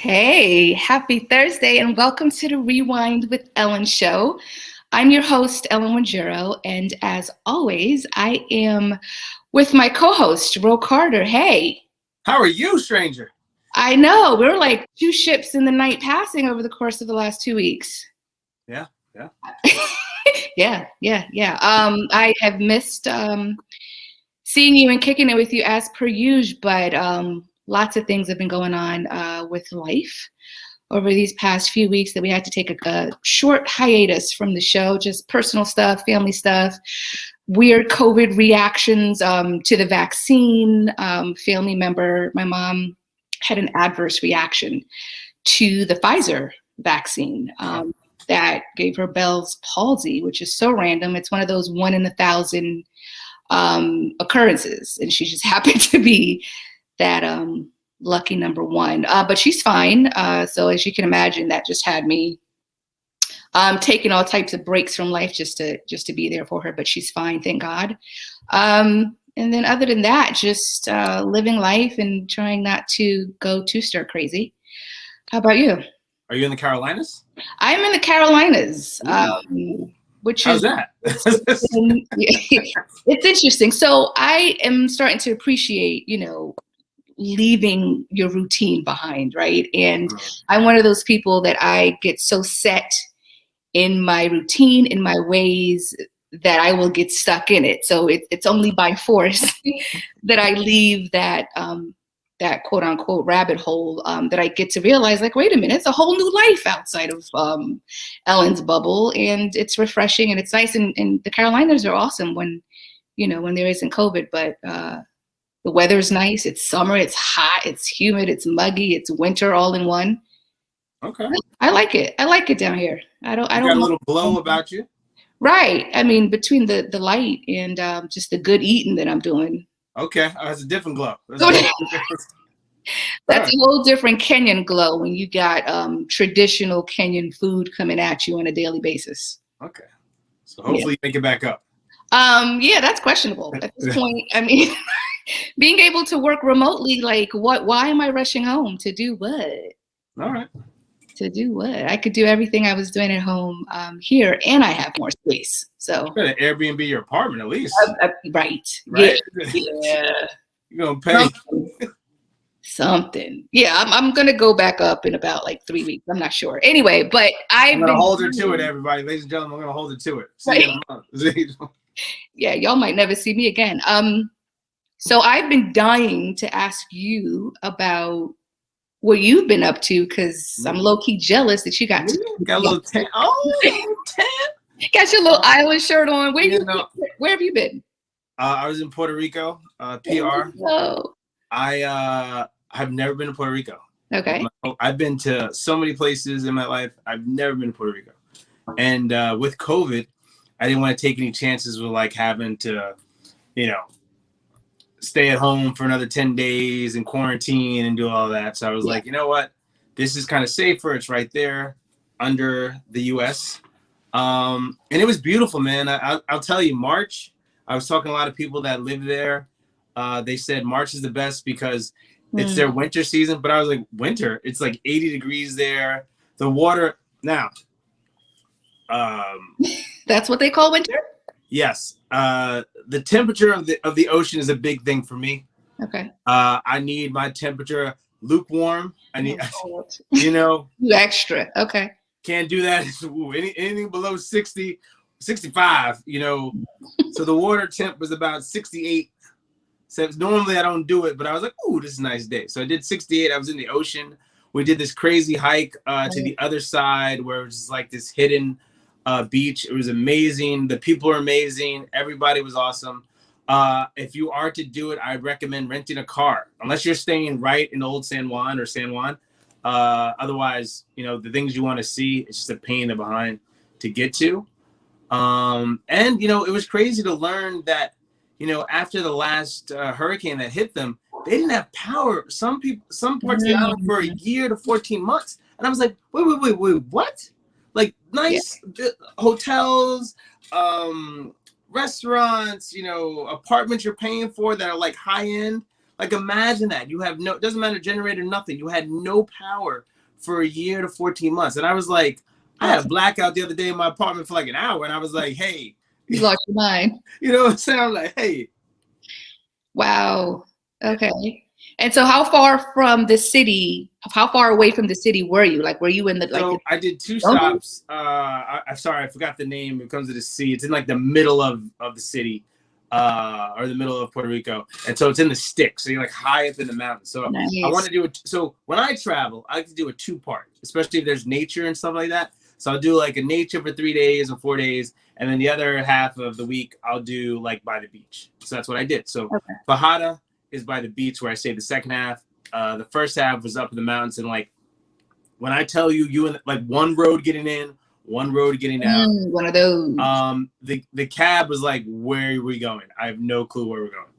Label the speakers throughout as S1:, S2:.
S1: Hey, happy Thursday and welcome to the Rewind with Ellen show. I'm your host, Ellen Wanjero, and as always, I am with my co-host, Ro Carter. Hey,
S2: How are you, stranger?
S1: I know we're like two ships in the night passing over the course of the last 2 weeks.
S2: Yeah, yeah.
S1: Yeah. I have missed seeing you and kicking it with you as per usual, but lots of things have been going on with life over these past few weeks that we had to take a short hiatus from the show, just personal stuff, family stuff, weird COVID reactions to the vaccine. Family member, my mom had an adverse reaction to the Pfizer vaccine that gave her Bell's palsy, which is so random. It's one of those 1 in 1,000 occurrences, and she just happened to be that lucky number one. But she's fine. So as you can imagine, that just had me taking all types of breaks from life just to be there for her. But she's fine, thank God. And then other than that, just living life and trying not to go too stir crazy. How about you?
S2: Are you in the Carolinas?
S1: I'm in the Carolinas. Which
S2: How's
S1: is
S2: that?
S1: it's interesting. So I am starting to appreciate, leaving your routine behind, right? And I'm one of those people that I get so set in my routine, in my ways, that I will get stuck in it. So it's only by force that I leave that that quote unquote rabbit hole that I get to realize, like, wait a minute, it's a whole new life outside of Ellen's bubble, and it's refreshing and it's nice. And the Carolinas are awesome when there isn't COVID, but the weather's nice. It's summer. It's hot. It's humid. It's muggy. It's winter all in one.
S2: Okay.
S1: I like it. I like it down here. I don't.
S2: Got a little glow about you.
S1: Right. I mean, between the light and just the good eating that I'm doing.
S2: Okay, that's a different glow.
S1: That's a whole different Kenyan glow when you got traditional Kenyan food coming at you on a daily basis.
S2: Okay. So hopefully you make it back up.
S1: Yeah, that's questionable at this point. I mean, being able to work remotely, like why am I rushing home to do what?
S2: All right.
S1: To do what? I could do everything I was doing at home here, and I have more space. So
S2: You better Airbnb your apartment at least.
S1: Right.
S2: Right?
S1: Yeah.
S2: You're gonna pay
S1: something. Yeah, I'm gonna go back up in about like 3 weeks. I'm not sure. Anyway, but
S2: I'm gonna hold her to it, everybody. Ladies and gentlemen, I'm gonna hold her to it. See you in a month.
S1: Yeah, y'all might never see me again. So I've been dying to ask you about what you've been up to, because I'm low-key jealous that you got
S2: a little tan. Oh, tan.
S1: Got your little island shirt on. Where have you been?
S2: I was in Puerto Rico, PR.
S1: Oh.
S2: I've never been to Puerto Rico.
S1: Okay.
S2: I've been to so many places in my life. I've never been to Puerto Rico. And with COVID, I didn't want to take any chances with like having to, stay at home for another 10 days and quarantine and do all that. So I was like, you know what? This is kind of safer. It's right there under the US. And it was beautiful, man. I'll tell you, March, I was talking to a lot of people that live there. They said March is the best because it's their winter season. But I was like, winter? It's like 80 degrees there. The water now.
S1: That's what they call winter?
S2: Yes. The temperature of the ocean is a big thing for me.
S1: Okay.
S2: I need my temperature lukewarm. I need,
S1: you extra. Okay.
S2: Can't do that. Anything below 60, 65, So the water temp was about 68. So normally I don't do it, but I was like, ooh, this is a nice day. So I did 68. I was in the ocean. We did this crazy hike to the other side where it was like this hidden beach. It was amazing. The people are amazing. Everybody was awesome. If you are to do it, I recommend renting a car, unless you're staying right in Old San Juan or San Juan. Otherwise, the things you want to see, it's just a pain in the behind to get to. And it was crazy to learn that, after the last hurricane that hit them, they didn't have power. Some parts of the island for a year to 14 months. And I was like, wait, what? Like nice hotels, restaurants, apartments you're paying for that are like high end. Like imagine that you have it doesn't matter generator, nothing. You had no power for a year to 14 months. And I was like, I had a blackout the other day in my apartment for like an hour, and I was like, hey,
S1: You lost your mind.
S2: you know what I'm saying? I'm like, hey.
S1: Wow. Okay. And so how far from the city, how far away from the city were you? Like, were you in the, like,
S2: So I did 2
S1: jungle?
S2: stops. I'm sorry, I forgot the name. It comes to the sea. It's in like the middle of the city, or the middle of Puerto Rico. And so it's in the sticks. So you're like high up in the mountains. So I want
S1: Nice.
S2: to do it. So when I travel, I like to do a 2-part, especially if there's nature and stuff like that. So I'll do like a nature for 3 days or 4 days. And then the other half of the week, I'll do like by the beach. So that's what I did. So
S1: Okay.
S2: Fajada is by the beach where I stayed the second half. The first half was up in the mountains, and like, when I tell you, you and like one road getting in, one road getting out.
S1: One of those.
S2: The cab was like, where are we going? I have no clue where we're going.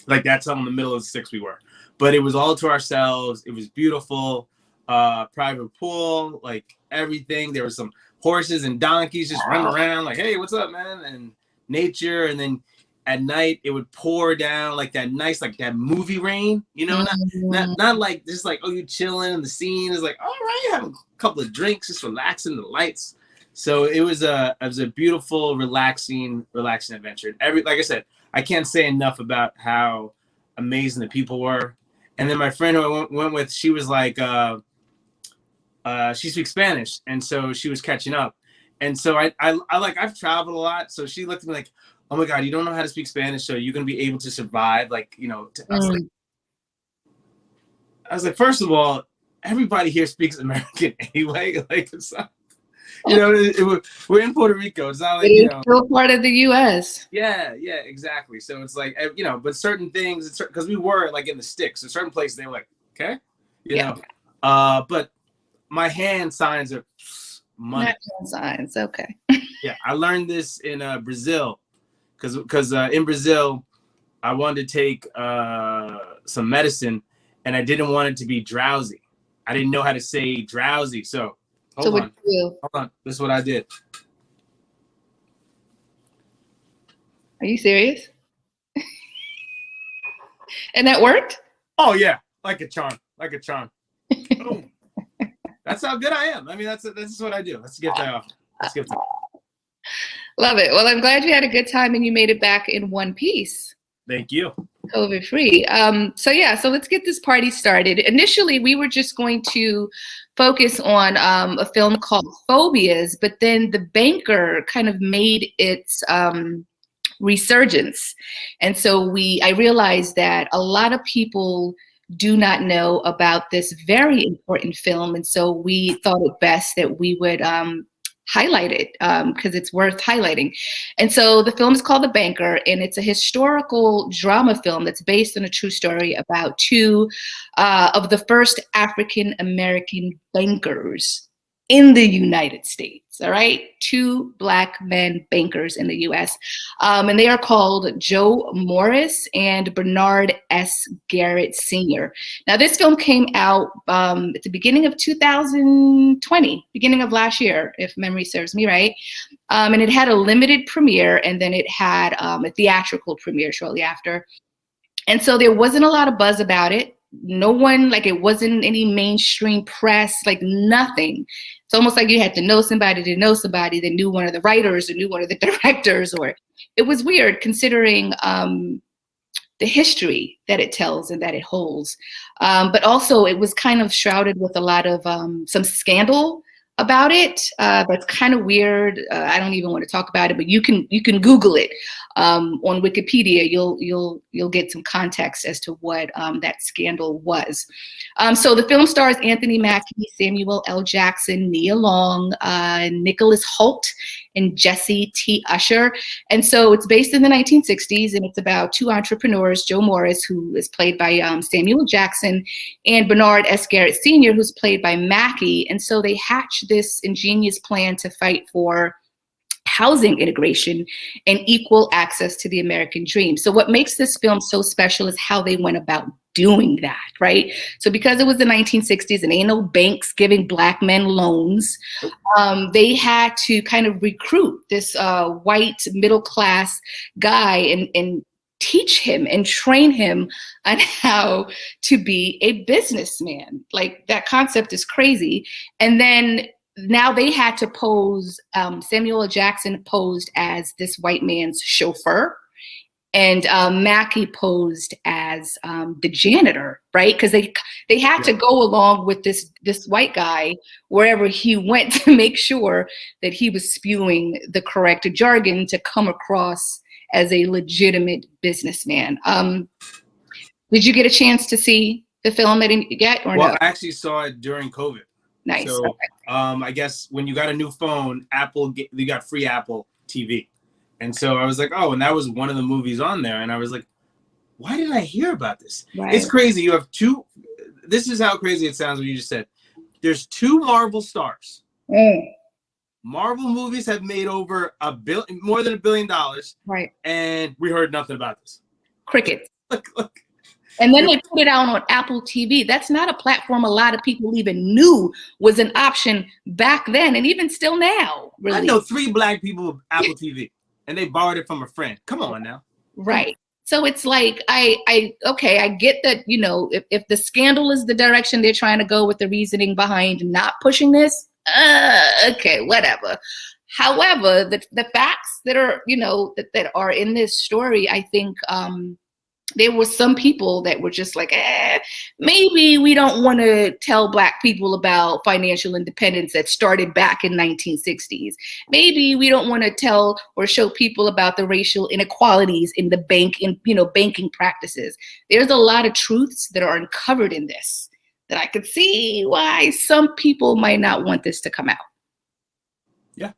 S2: Like, that's how in the middle of the sticks we were. But it was all to ourselves. It was beautiful. Private pool, like everything. There were some horses and donkeys just running around, like, hey, what's up, man? And nature. And then at night it would pour down like that nice, like that movie rain, you know, not like just like, oh, you chilling and the scene is like, all right, have a couple of drinks, just relaxing the lights. So it was a beautiful, relaxing adventure. Like I said, I can't say enough about how amazing the people were. And then my friend who I went with, she was like, she speaks Spanish, and so she was catching up. And so I like, I've traveled a lot, so she looked at me like, oh my God, you don't know how to speak Spanish, so you're gonna be able to survive, like, you know. I was like, first of all, everybody here speaks American anyway. Like, it's not, you know, we're in Puerto Rico. It's not like, you know,
S1: still part of the U.S.
S2: Yeah, exactly. So it's like, you know, but certain things, because we were like in the sticks, so certain places they were like, okay, you know, but my hand signs are money.
S1: Not hand signs, okay.
S2: Yeah, I learned this in Brazil, because in Brazil, I wanted to take some medicine, and I didn't want it to be drowsy. I didn't know how to say drowsy, so hold on. This is what I did.
S1: Are you serious? And that worked?
S2: Oh yeah, like a charm. Boom. That's how good I am. I mean, that's what I do. Let's get that off.
S1: Love it. Well, I'm glad you had a good time and you made it back in one piece.
S2: Thank you.
S1: COVID free. So let's get this party started. Initially, we were just going to focus on a film called Phobias, but then The Banker kind of made its resurgence. And so I realized that a lot of people do not know about this very important film. And so we thought it best that we would highlight it because it's worth highlighting. And so the film is called The Banker, and it's a historical drama film that's based on a true story about 2 of the first African-American bankers in the United States, all right? 2 Black men bankers in the US. And they are called Joe Morris and Bernard S. Garrett Sr. Now, this film came out at the beginning of 2020, beginning of last year, if memory serves me right. And it had a limited premiere, and then it had a theatrical premiere shortly after. And so there wasn't a lot of buzz about it. No one, like, it wasn't any mainstream press, like nothing. It's almost like you had to know somebody to know somebody that knew one of the writers or knew one of the directors, or it was weird considering the history that it tells and that it holds. But also it was kind of shrouded with a lot of some scandal about it. That's kind of weird. I don't even want to talk about it, but you can Google it on Wikipedia. You'll get some context as to what that scandal was. So the film stars Anthony Mackie, Samuel L. Jackson, Nia Long, Nicholas Hoult, and Jesse T. Usher. And so it's based in the 1960s, and it's about 2 entrepreneurs, Joe Morris, who is played by Samuel Jackson, and Bernard S. Garrett Sr., who's played by Mackie. And so they hatch this ingenious plan to fight for housing integration and equal access to the American dream. So what makes this film so special is how they went about doing that, right? So because it was the 1960s and ain't no banks giving Black men loans, they had to kind of recruit this white middle-class guy and teach him and train him on how to be a businessman. Like, that concept is crazy. And then now they had to pose, Samuel L. Jackson posed as this white man's chauffeur, and Mackie posed as the janitor, right? Because they had to go along with this white guy wherever he went to make sure that he was spewing the correct jargon to come across as a legitimate businessman. Did you get a chance to see the film yet, or
S2: Well,
S1: no?
S2: I actually saw it during COVID.
S1: Nice.
S2: So
S1: Okay.
S2: I guess when you got a new phone, you got free Apple TV. And so I was like, oh, and that was one of the movies on there. And I was like, why did I hear about this?
S1: Right.
S2: It's crazy. You have two. This is how crazy it sounds what you just said. There's two Marvel stars. Marvel movies have made over more than $1 billion.
S1: Right.
S2: And we heard nothing about this.
S1: Crickets.
S2: Look.
S1: And then they put it out on Apple TV. That's not a platform a lot of people even knew was an option back then, and even still now. Really.
S2: I know 3 black people with Apple TV, and they borrowed it from a friend. Come on now.
S1: Right. So it's like, I get that, if the scandal is the direction they're trying to go with the reasoning behind not pushing this, okay, whatever. However, the facts that are, that are in this story, I think, there were some people that were just like, maybe we don't want to tell Black people about financial independence that started back in 1960s. Maybe we don't want to tell or show people about the racial inequalities in the banking practices. There's a lot of truths that are uncovered in this that I could see why some people might not want this to come out.
S2: Yeah.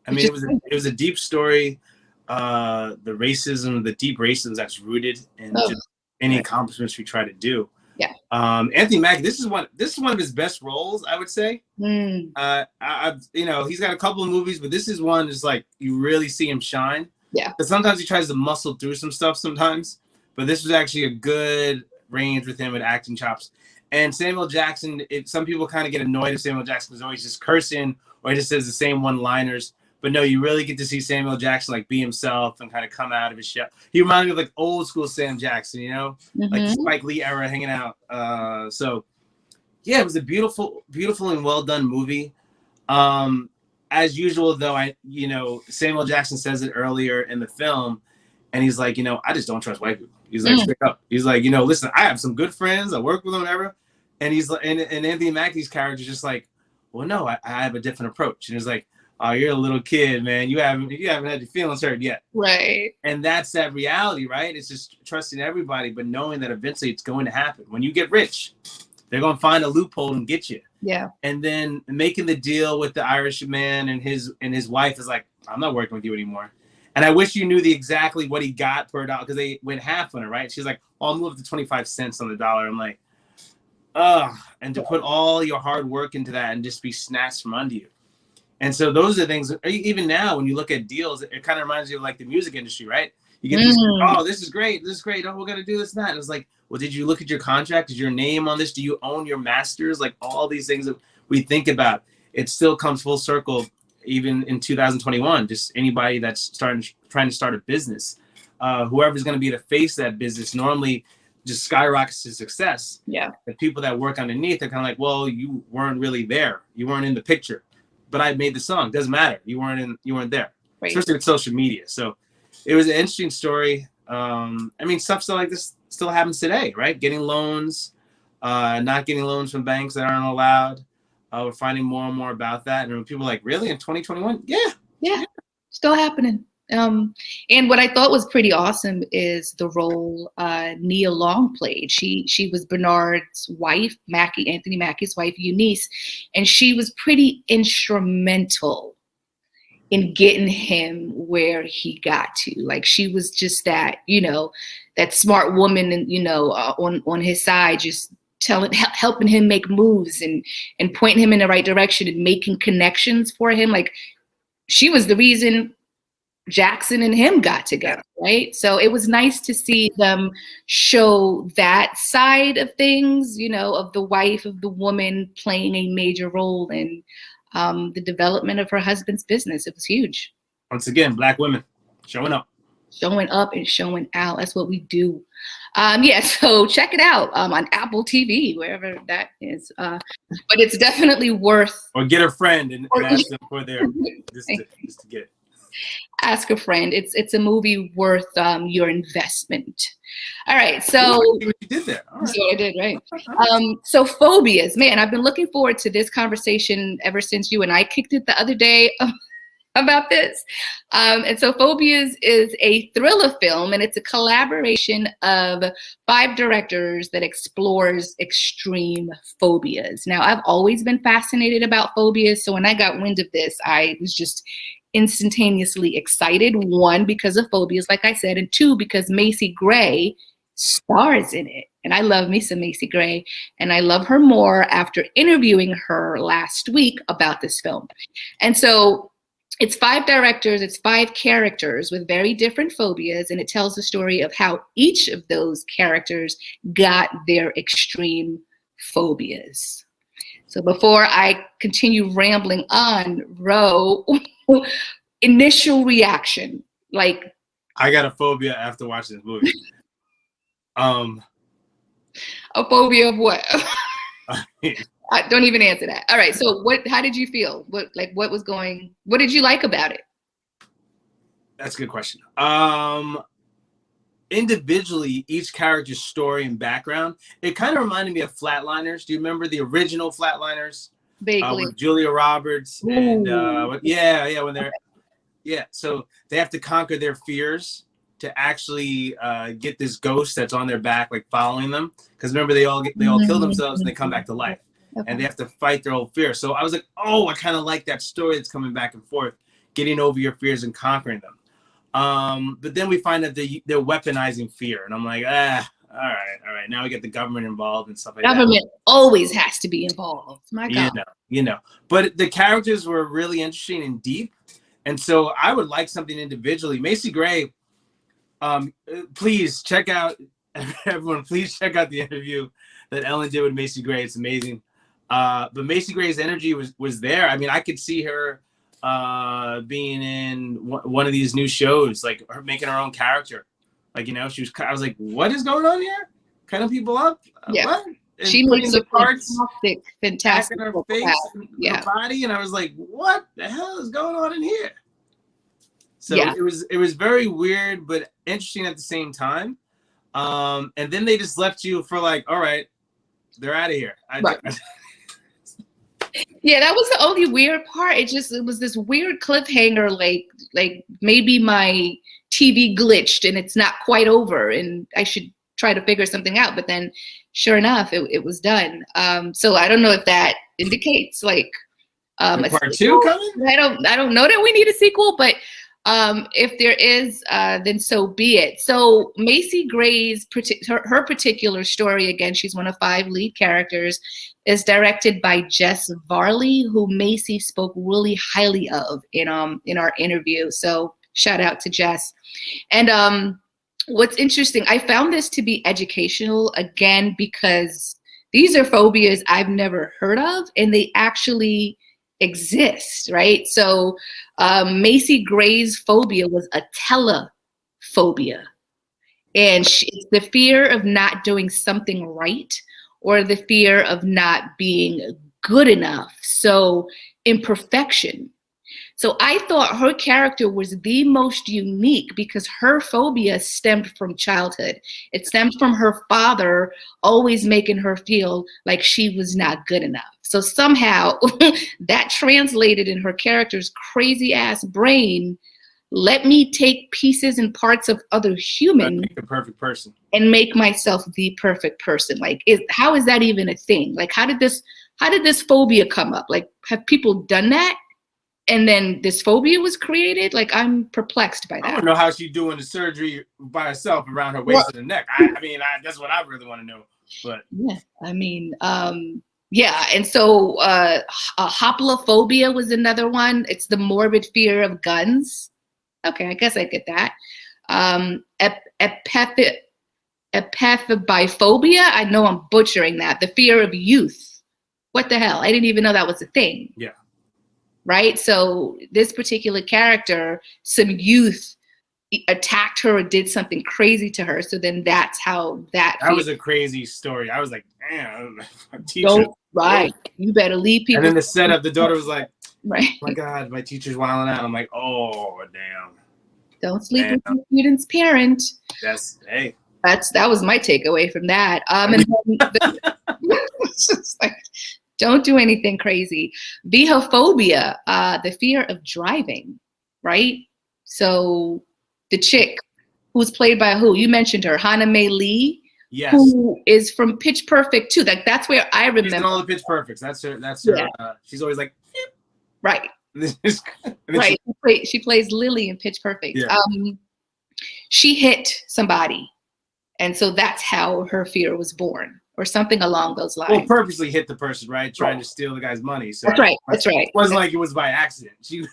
S2: I mean, it was a deep story. The deep racism that's rooted in just any accomplishments we try to do.
S1: Yeah.
S2: Anthony Mackie, this is one of his best roles, I would say. He's got a couple of movies, but this is one is like you really see him shine.
S1: Yeah.
S2: But sometimes he tries to muscle through some stuff sometimes, but this was actually a good range with him with acting chops. And Samuel Jackson, some people kind of get annoyed if Samuel Jackson is always just cursing or he just says the same one-liners. But no, you really get to see Samuel Jackson like be himself and kind of come out of his shell. He reminded me of like old school Sam Jackson, like the Spike Lee era hanging out. So yeah, it was a beautiful, beautiful and well done movie. As usual though, Samuel Jackson says it earlier in the film and he's like, I just don't trust white people. He's like straight up. He's like, listen, I have some good friends. I work with them, whatever. And he's like, and Anthony Mackie's character is just like, well, no, I have a different approach. And he's like, oh, you're a little kid, man. You haven't had your feelings hurt yet.
S1: Right.
S2: And that's that reality, right? It's just trusting everybody, but knowing that eventually it's going to happen. When you get rich, they're going to find a loophole and get you.
S1: Yeah.
S2: And then making the deal with the Irish man and his wife is like, I'm not working with you anymore. And I wish you knew exactly what he got per dollar because they went half on it, right? She's like, oh, I'll move to 25 cents on the dollar. I'm like, ugh. And to put all your hard work into that and just be snatched from under you. And so those are the things, even now, when you look at deals, it kind of reminds you of like the music industry, right? You get these, oh, this is great. Oh, we're going to do this and that. And it's like, well, did you look at your contract? Is your name on this? Do you own your masters? Like all these things that we think about, it still comes full circle, even in 2021. Just anybody that's trying to start a business, whoever's going to be the face of that business normally just skyrockets to success.
S1: Yeah.
S2: The people that work underneath, they're kind of like, well, you weren't really there. You weren't in the picture. But I made the song. Doesn't matter. You weren't there. Right. Especially with social media. So it was an interesting story. Stuff like this still happens today, right? Getting loans, not getting loans from banks that aren't allowed. We're finding more and more about that. And people are like, really? In 2021?
S1: Yeah. Still happening. And what I thought was pretty awesome is the role Nia Long played. She was Bernard's wife, Anthony Mackie's wife, Eunice, and she was pretty instrumental in getting him where he got to. Like she was just that, that smart woman, and on his side, just helping him make moves and pointing him in the right direction and making connections for him. Like she was the reason Jackson and him got together, right? So it was nice to see them show that side of things, of the wife, of the woman playing a major role in the development of her husband's business. It was huge.
S2: Once again, Black women showing up.
S1: Showing up and showing out. That's what we do. Yeah, so check it out on Apple TV, wherever that is. But it's definitely worth.
S2: Or get a friend and ask them for their just to get it.
S1: Ask a friend. It's a movie worth your investment. All right, so
S2: Ooh, I see what you did there. All right.
S1: so I did, right? So phobias, man, I've been looking forward to this conversation ever since you and I kicked it the other day about this. And so Phobias is a thriller film, and it's a collaboration of 5 directors that explores extreme phobias. Now, I've always been fascinated about phobias, so when I got wind of this, I was just instantaneously excited. 1, because of Phobias, like I said, and 2, because Macy Gray stars in it. And I love me some Macy Gray, and I love her more after interviewing her last week about this film. And so it's 5 directors, it's 5 characters with very different phobias, and it tells the story of how each of those characters got their extreme phobias. So before I continue rambling on, Ro, initial reaction, like.
S2: I got a phobia after watching this movie.
S1: A phobia of what? Don't even answer that. All right. So how did you feel? What did you like about it?
S2: That's a good question. Individually, each character's story and background, it kind of reminded me of Flatliners. Do you remember the original Flatliners?
S1: Vaguely.
S2: With Julia Roberts and so they have to conquer their fears to actually get this ghost that's on their back, like following them. Because remember, they all kill themselves and they come back to life. Okay. And they have to fight their old fear. So I was like, oh, I kind of like that story that's coming back and forth, getting over your fears and conquering them. But then we find that they're weaponizing fear. And I'm like, all right. Now we get the government involved and stuff like that.
S1: Government always has to be involved. My God.
S2: You know. But the characters were really interesting and deep. And so I would like something individually. Macy Gray, please check out, everyone, please check out the interview that Ellen did with Macy Gray. It's amazing. But Macy Gray's energy was there. I mean, I could see her being in one of these new shows, like her making her own character. Like, I was like, what is going on here? Cutting people up?
S1: Yeah.
S2: What? And
S1: she makes the parts fantastic
S2: her face and her body. And I was like, what the hell is going on in here? So it was very weird, but interesting at the same time. And then they just left you for like, all right, they're out of here.
S1: Yeah, that was the only weird part. It was this weird cliffhanger, like maybe my TV glitched and it's not quite over and I should try to figure something out. But then sure enough, it was done. So I don't know if that indicates like
S2: a part 2 coming?
S1: I don't know that we need a sequel, but if there is, then so be it. So Macy Gray's her particular story, again, she's one of 5 lead characters, is directed by Jess Varley, who Macy spoke really highly of in our interview. So shout out to Jess. And what's interesting, I found this to be educational, again, because these are phobias I've never heard of, and they actually exist, right? So Macy Gray's phobia was a telephobia. And it's the fear of not doing something right or the fear of not being good enough. So imperfection. So I thought her character was the most unique because her phobia stemmed from childhood. It stemmed from her father always making her feel like she was not good enough. So somehow that translated in her character's crazy ass brain. Let me take pieces and parts of other humans,
S2: make the perfect person,
S1: and make myself the perfect person. Like, how is that even a thing? Like, how did this phobia come up? Like, have people done that? And then this phobia was created? Like, I'm perplexed by that.
S2: I don't know how she's doing the surgery by herself around her waist and her neck. I mean, that's what I really want to know. But
S1: yeah, I mean, yeah. And so hoplophobia was another one. It's the morbid fear of guns. Okay, I guess I get that. Epiphobiphobia, I know I'm butchering that. The fear of youth. What the hell? I didn't even know that was a thing.
S2: Yeah.
S1: Right? So this particular character, some youth attacked her or did something crazy to her. So then that's how that
S2: was a crazy story. I was like, damn, teacher.
S1: Don't, right. You better leave people.
S2: And then the setup, the daughter was like,
S1: right.
S2: Oh my God, my teacher's wilding out. I'm like, oh damn.
S1: Don't sleep with your student's parent.
S2: Hey.
S1: That was my takeaway from that. And then it's just like, don't do anything crazy. Phobia, the fear of driving, right? So the chick who's played by who? You mentioned her, Hana May Lee.
S2: Yes.
S1: Who is from Pitch Perfect too. Like that's where I remember.
S2: She's in all the Pitch Perfects. That's her. Yeah. She's always like,
S1: right. Right. She plays Lily in Pitch Perfect.
S2: Yeah.
S1: She hit somebody. And so that's how her fear was born, or something along those lines.
S2: Well, purposely hit the person, right? Trying to steal the guy's money. So
S1: that's right. That's right.
S2: It wasn't like it was by accident. She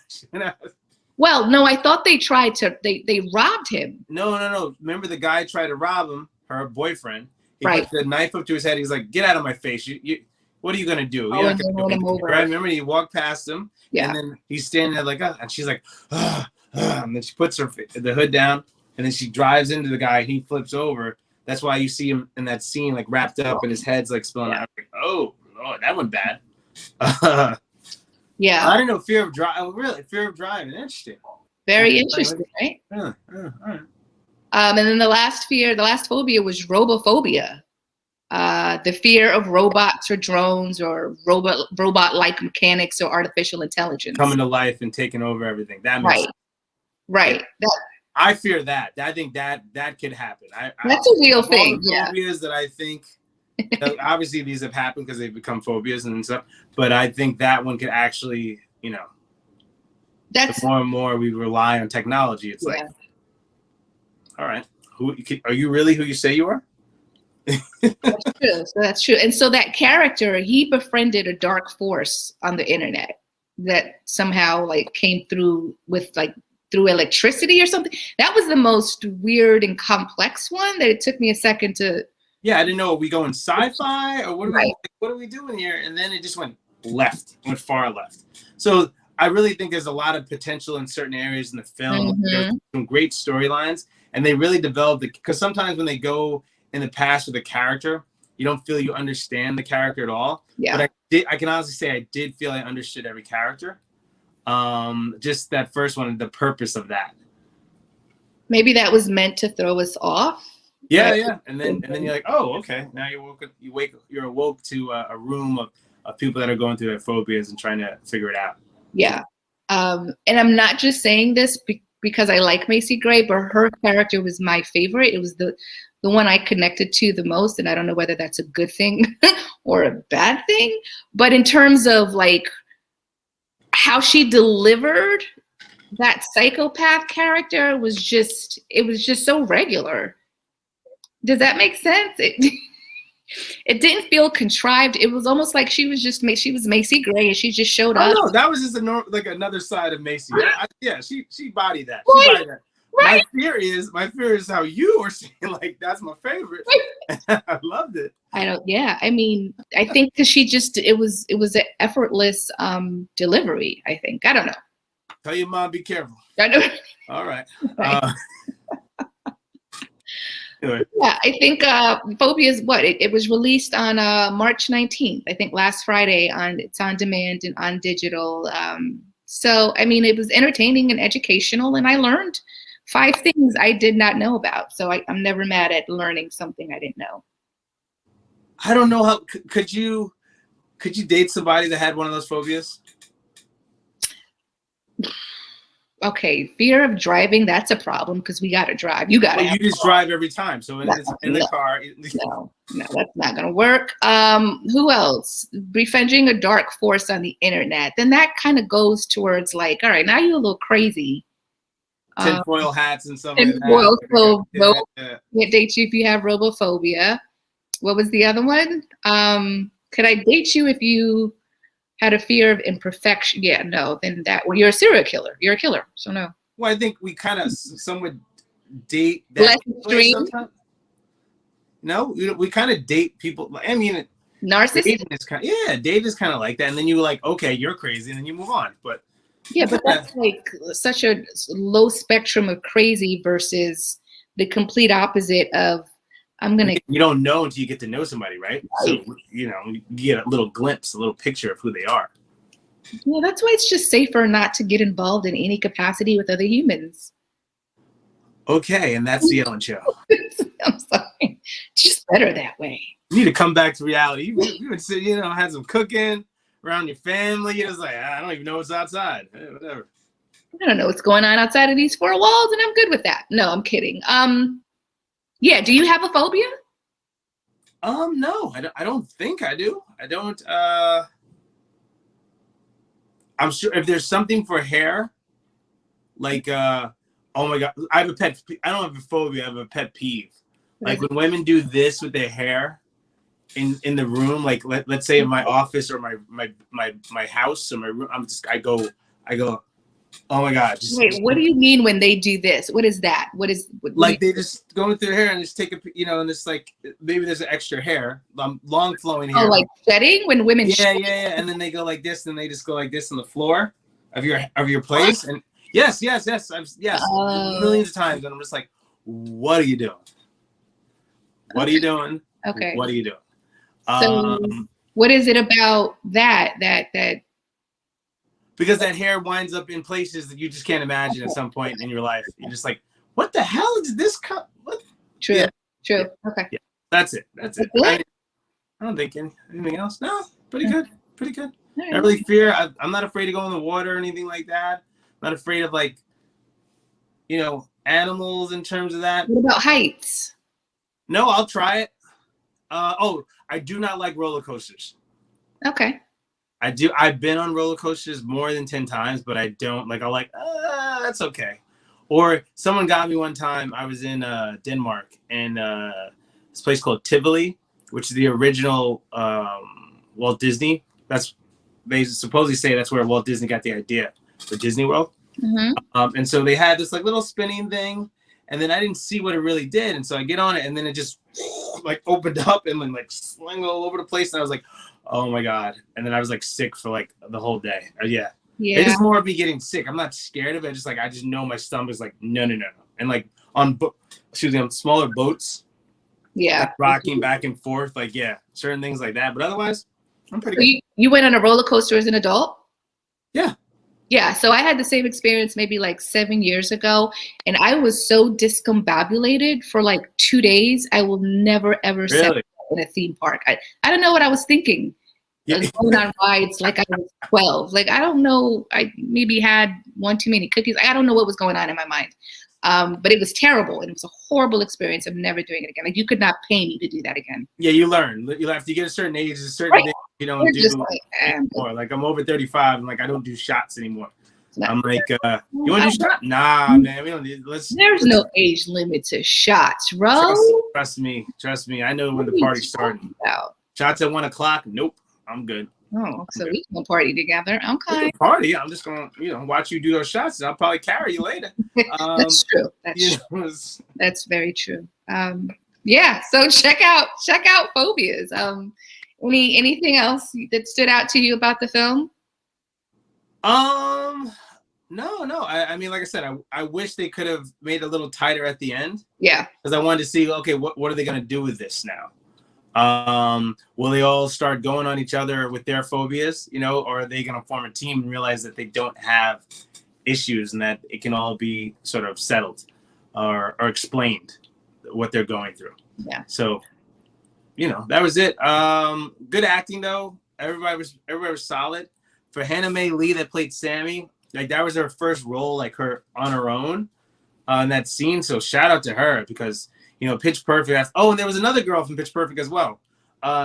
S1: Well, no, I thought they tried to, they robbed him.
S2: No. Remember the guy tried to rob him, her boyfriend. He
S1: put
S2: the knife up to his head. He's like, get out of my face. You what are you going to do?
S1: You're not gonna do him over.
S2: Right? Remember, he walked past him.
S1: Yeah.
S2: And then he's standing there like, and she's like, and then she puts the hood down, and then she drives into the guy, and he flips over. That's why you see him in that scene, like wrapped up, and his head's like spilling out. Like, oh, Lord, that went bad.
S1: Yeah.
S2: I don't know. Fear of driving. Really, fear of driving. Interesting.
S1: Very interesting, right?
S2: All right.
S1: And then the last phobia was robophobia. The fear of robots or drones or robot-like mechanics or artificial intelligence
S2: coming to life and taking over everything. That makes sense.
S1: Right.
S2: I fear that. I think that could happen.
S1: That's a real thing.
S2: Phobias that I think, obviously these have happened because they've become phobias and stuff. But I think that one could actually,
S1: that's
S2: the more and more we rely on technology. It's like, all right, are you really who you say you are?
S1: That's true. So that's true. And so that character, he befriended a dark force on the internet that somehow like came through with like through electricity or something. That was the most weird and complex one that it took me a second to.
S2: Yeah, I didn't know. Are we going sci-fi or what are we doing here? And then it just went far left. So I really think there's a lot of potential in certain areas in the film.
S1: Mm-hmm.
S2: There's some great storylines, and they really developed it. Because sometimes when they go in the past with a character, you don't feel you understand the character at all.
S1: Yeah.
S2: But I can honestly say I did feel I understood every character. Just that first one, the purpose of that.
S1: Maybe that was meant to throw us off.
S2: Yeah, yeah. And then you're like, oh, okay. Now you're awoke to a room of people that are going through their phobias and trying to figure it out.
S1: Yeah. And I'm not just saying this because I like Macy Gray, but her character was my favorite. It was the one I connected to the most. And I don't know whether that's a good thing or a bad thing, but in terms of like how she delivered that psychopath character was just so regular. Does that make sense? It didn't feel contrived. It was almost like she was Macy Gray and she just showed up.
S2: No, that was just another side of Macy. She bodied that.
S1: Right.
S2: She bodied that.
S1: Right.
S2: My fear is how you were saying like that's my favorite. Right. I loved it.
S1: I mean, I think because it was an effortless delivery. I think. I don't know.
S2: Tell your mom, be careful.
S1: I know.
S2: All right.
S1: Yeah, I think Phobia is what it was released on March 19th. I think last Friday it's on demand and on digital. So I mean, it was entertaining and educational, and I learned 5 things I did not know about. So I'm never mad at learning something I didn't know.
S2: I don't know how could you date somebody that had one of those phobias?
S1: Okay, fear of driving, that's a problem because we got to drive. You got to.
S2: Well, you just drive every time. So in the car.
S1: No, that's not going to work. Who else? Befriending a dark force on the internet. Then that kind of goes towards like, all right, now you're a little crazy.
S2: Tinfoil hats and stuff
S1: like that. Can't date you if you have robophobia. What was the other one? Could I date you if you had a fear of imperfection? Yeah, no. Then you're a serial killer. You're a killer. So no.
S2: Well, I think we kind of some would date that. No, we kind of date people. I mean,
S1: narcissist.
S2: Dave is kind of like that, and then you're like, okay, you're crazy, and then you move on. But
S1: Yeah, but that's like such a low spectrum of crazy versus the complete opposite of I'm gonna.
S2: You don't know until you get to know somebody, right? So you get a little glimpse, a little picture of who they are.
S1: Yeah, that's why it's just safer not to get involved in any capacity with other humans.
S2: Okay, and that's the Ellen Show.
S1: I'm sorry, it's just better that way.
S2: You need to come back to reality. You would sit, had some cooking around your family. You're just like, I don't even know what's outside. Hey, whatever.
S1: I don't know what's going on outside of these four walls, and I'm good with that. No, I'm kidding. Yeah. Do you have a phobia?
S2: No, I don't think I do. I don't. I'm sure if there's something for hair, like, oh my God, I have a pet. I don't have a phobia. I have a pet peeve. Like when women do this with their hair in the room, like let's say in my office or my house or my room, I go, oh my God.
S1: Wait, what do you mean when they do this? What is that? What
S2: like they just go with their hair and just take a, and it's like, maybe there's an extra hair, long flowing hair.
S1: Oh, like shedding when women
S2: yeah. And then they go like this, and they just go like this on the floor of your place. And yes. Millions of times. And I'm just like, what are you doing? What are you doing?
S1: Okay.
S2: What are you doing?
S1: So what is it about that?
S2: Because that hair winds up in places that you just can't imagine at some point in your life. You're just like, what the hell did this come? What?
S1: True.
S2: Yeah.
S1: True. Okay.
S2: Yeah. That's it. I don't think anything else. No, pretty good. Pretty good.
S1: Right.
S2: I really fear. I'm not afraid to go in the water or anything like that. I'm not afraid of like, animals in terms of that.
S1: What about heights?
S2: No, I'll try it. I do not like roller coasters.
S1: Okay.
S2: I do. I've been on roller coasters more than 10 times, but I don't like. I'm like, that's okay. Or someone got me one time. I was in Denmark and this place called Tivoli, which is the original Walt Disney. They supposedly say that's where Walt Disney got the idea for Disney World.
S1: Mm-hmm.
S2: And so they had this like little spinning thing, and then I didn't see what it really did, and so I get on it, and then it just like opened up and then like sling all over the place, and I was like, oh my God. And then I was like sick for like the whole day. Yeah. It's more of me getting sick. I'm not scared of it. I just know my stomach is like, no. And like on smaller boats, like rocking back and forth, like, certain things like that. But otherwise, I'm pretty good.
S1: You went on a roller coaster as an adult?
S2: Yeah.
S1: Yeah. So I had the same experience maybe like 7 years ago. And I was so discombobulated for like 2 days. I will never, ever set foot in a theme park. I don't know what I was thinking. I was going on rides like I was 12. Like, I don't know. I maybe had one too many cookies. I don't know what was going on in my mind. But it was terrible. And it was a horrible experience. I'm never doing it again. Like, you could not pay me to do that again.
S2: Yeah, you learn. After you get a certain age, there's certain things you don't do anymore. Like, I'm over 35. And like, I don't do shots anymore. I'm like, you want to do shots? Nah, man. We don't need.
S1: There's no age limit to shots, bro.
S2: Trust me. I know when the party started. Shots at 1 o'clock? Nope. I'm good.
S1: Oh, so we can party together. Okay.
S2: We can party. I'm just gonna, watch you do those shots, and I'll probably carry you later.
S1: That's true. That's very true. Yeah. So check out Phobias. Anything else that stood out to you about the film?
S2: No. I mean, like I said, I wish they could have made it a little tighter at the end.
S1: Yeah.
S2: Because I wanted to see, okay, what are they gonna do with this now? Will they all start going on each other with their phobias, or are they going to form a team and realize that they don't have issues and that it can all be sort of settled or explained what they're going through?
S1: Yeah.
S2: So, that was it. Good acting though. Everybody was solid. For Hannah Mae Lee that played Sammy, like that was her first role, like her on her own in that scene. So shout out to her because Pitch Perfect. And there was another girl from Pitch Perfect as well.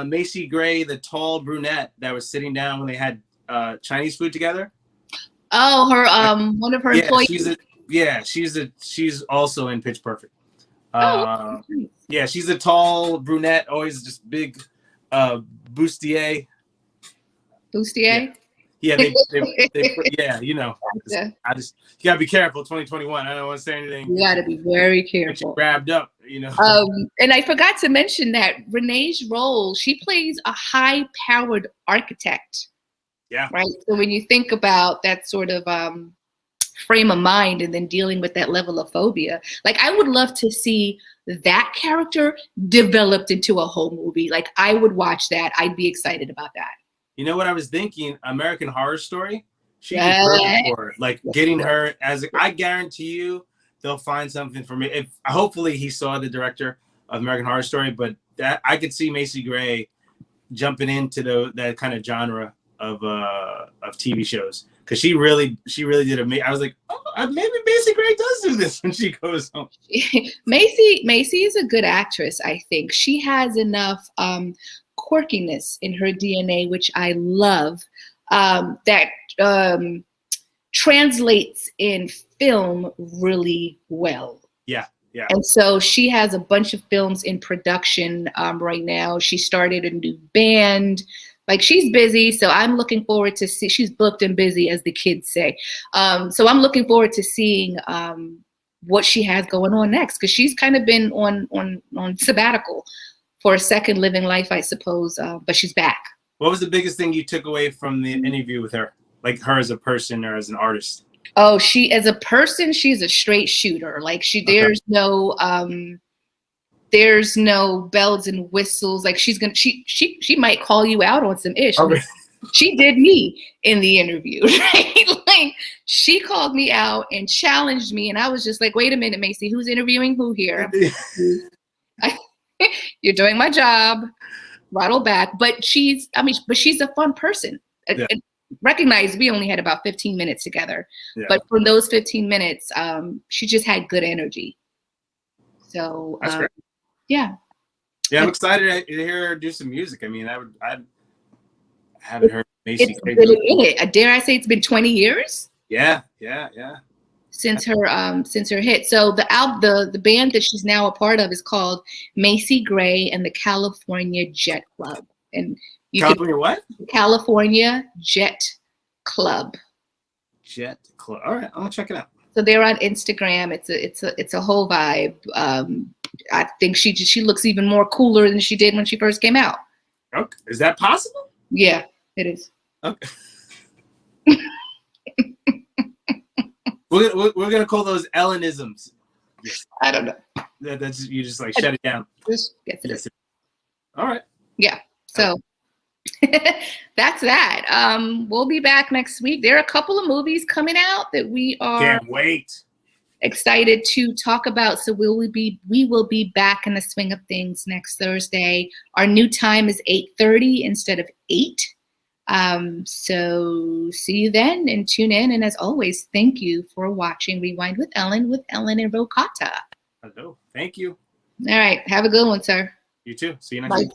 S2: Macy Gray, the tall brunette that was sitting down when they had Chinese food together.
S1: Oh, her one of her employees.
S2: She's also in Pitch Perfect.
S1: Nice.
S2: Yeah, she's a tall brunette, always just big bustier.
S1: Bustier?
S2: Yeah, they I just, you gotta be careful. 2021. I don't want to say anything.
S1: You gotta be very careful.
S2: Grabbed up,
S1: And I forgot to mention that Renee's role, she plays a high-powered architect.
S2: Yeah.
S1: Right. So when you think about that sort of frame of mind and then dealing with that level of phobia, like I would love to see that character developed into a whole movie. Like I would watch that. I'd be excited about that.
S2: You know what I was thinking? American Horror Story. She'd be
S1: Yeah.
S2: perfect for it. Like getting her as I guarantee you they'll find something for me. If hopefully he saw the director of American Horror Story, but that I could see Macy Gray jumping into that kind of genre of TV shows because she really did amazing. I was like, oh, maybe Macy Gray does do this when she goes home.
S1: Macy is a good actress. I think she has enough quirkiness in her DNA, which I love. That translates in film really well.
S2: Yeah. Yeah.
S1: And so she has a bunch of films in production right now. She started a new band. Like she's busy, so I'm looking forward to see. She's booked and busy, as the kids say. So I'm looking forward to seeing what she has going on next, because she's kind of been on sabbatical for a second living life, I suppose. But she's back.
S2: What was the biggest thing you took away from the interview with her? Like her as a person or as an artist?
S1: Oh, she as a person, she's a straight shooter. Like there's no bells and whistles. Like she might call you out on some ish.
S2: Okay.
S1: She did me in the interview, right? Like she called me out and challenged me, and I was just like, wait a minute, Macy, who's interviewing who here? You're doing my job. Rattle back. But she's a fun person.
S2: Yeah.
S1: Recognize we only had about 15 minutes together, but from those 15 minutes, she just had good energy. So
S2: that's great.
S1: Yeah,
S2: I'm excited to hear her do some music. I mean, I haven't heard Macy.
S1: It's been a minute. Dare I say it's been 20 years?
S2: Yeah.
S1: Since her hit. So the band that she's now a part of is called Macy Gray and the California Jet Club. And California Jet Club.
S2: Jet Club. All right, I'm gonna check it out.
S1: So they're on Instagram. It's a whole vibe. I think she looks even more cooler than she did when she first came out.
S2: Okay. Is that possible?
S1: Yeah, it is.
S2: Okay. we're gonna call those Ellenisms.
S1: I don't know.
S2: That's you just like shut it down.
S1: Yes, it is.
S2: All right.
S1: Yeah. So that's that. We'll be back next week. There are a couple of movies coming out that we are
S2: can't wait.
S1: Excited to talk about. So we will be back in the swing of things next Thursday. Our new time is 8:30 instead of 8. So see you then and tune in. And as always, thank you for watching Rewind with Ellen and Rocata.
S2: Hello. Thank you.
S1: All right. Have a good one, sir.
S2: You too. See you next week.